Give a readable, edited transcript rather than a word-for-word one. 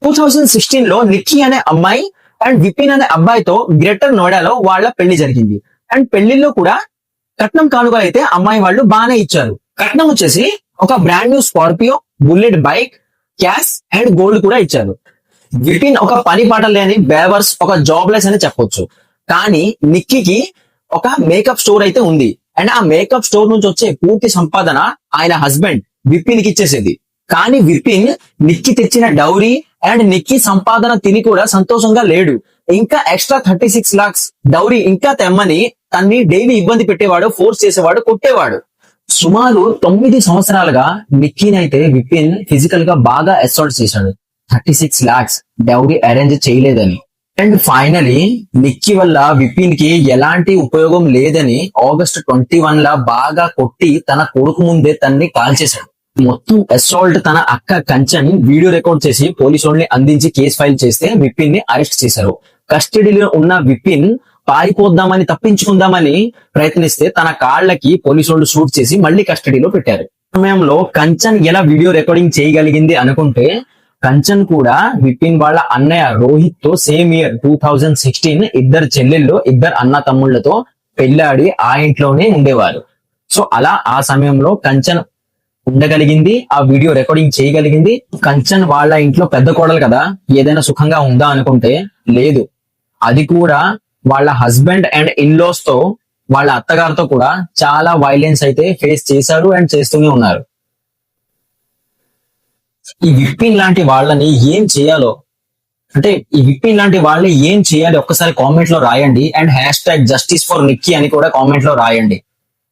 2016 లో నిక్కీ అనే అమ్మాయి అండ్ విపిన్ అనే అబ్బాయితో గ్రేటర్ నోయిడాలో వాళ్ళ పెళ్లి జరిగింది. అండ్ పెళ్లిలో కూడా కట్నం కానుకలు అయితే అమ్మాయి వాళ్ళు బాగానే ఇచ్చారు. కట్నం వచ్చేసి ఒక brand new Scorpio, bullet bike, cash and gold కూడా ఇచ్చారు. విపిన్ ఒక పని పాట లేని బేవర్స్, ఒక జాబ్లెస్ అని చెప్పొచ్చు. కానీ నిక్కీకి ఒక మేకప్ స్టోర్ అయితే ఉంది. అండ్ ఆ మేకప్ స్టోర్ నుంచి వచ్చే పూర్తి సంపాదన ఆయన హస్బెండ్ విపిన్ కి ఇచ్చేసేది. కానీ విపిన్ నిక్కీ తెచ్చిన డౌరీ అండ్ నిక్కీ సంపాదన తిని కూడా సంతోషంగా లేడు. ఇంకా ఎక్స్ట్రా 36 lakhs డౌరీ ఇంకా తెమ్మని తన్ని డైలీ ఇబ్బంది పెట్టేవాడు, ఫోర్స్ చేసేవాడు, కొట్టేవాడు. సుమారు 9 సంవత్సరాలుగా నిక్కీనైతే విపిన్ ఫిజికల్ గా బాగా అసాల్ట్ చేశాడు. 36 lakhs డౌరీ అరేంజ్ చేయలేదని. అండ్ ఫైనలీ నిక్కీ వల్ల విపిన్ కి ఎలాంటి ఉపయోగం లేదని August 21 లా బాగా కొట్టి తన కొడుకు ముందే తన్ని కాల్ చేశాడు. మొత్తం అసాల్ట్ తన అక్క కంచన్ వీడియో రికార్డ్ చేసి పోలీసు వాళ్ళని అందించి కేసు ఫైల్ చేస్తే విపిన్ ని అరెస్ట్ చేశారు. కస్టడీలో ఉన్న విపిన్ పారిపోద్దామని, తప్పించుకుందామని ప్రయత్నిస్తే తన కాళ్ళకి పోలీసు వాళ్ళు షూట్ చేసి మళ్ళీ కస్టడీలో పెట్టారు. సమయంలో కంచన్ ఎలా వీడియో రికార్డింగ్ చేయగలిగింది అనుకుంటే, కంచన్ కూడా విపిన్ వాళ్ళ అన్నయ్య రోహిత్ తో సేమ్ ఇయర్ 2016 ఇద్దరు చెల్లెళ్ళు, ఇద్దరు అన్న తమ్ముళ్లతో పెళ్ళాడి ఆ ఇంట్లోనే ఉండేవారు. సో అలా ఆ సమయంలో కంచన్ ఉండగలిగింది, ఆ వీడియో రికార్డింగ్ చేయగలిగింది. కంచన్ వాళ్ళ ఇంట్లో పెద్ద కోడలు కదా, ఏదైనా సుఖంగా ఉందా అనుకుంటే లేదు. అది కూడా వాళ్ళ హస్బెండ్ అండ్ ఇన్లాస్ తో, వాళ్ళ అత్తగారితో కూడా చాలా వైలెన్స్ అయితే ఫేస్ చేశారు అండ్ చేస్తూనే ఉన్నారు. ఈ విపిన్ లాంటి వాళ్ళని ఏం చేయాలో, అంటే ఈ విపిన్ లాంటి వాళ్ళని ఏం చేయాలి ఒక్కసారి కామెంట్ లో రాయండి. అండ్ #justice for Nikki అని కూడా కామెంట్ లో రాయండి.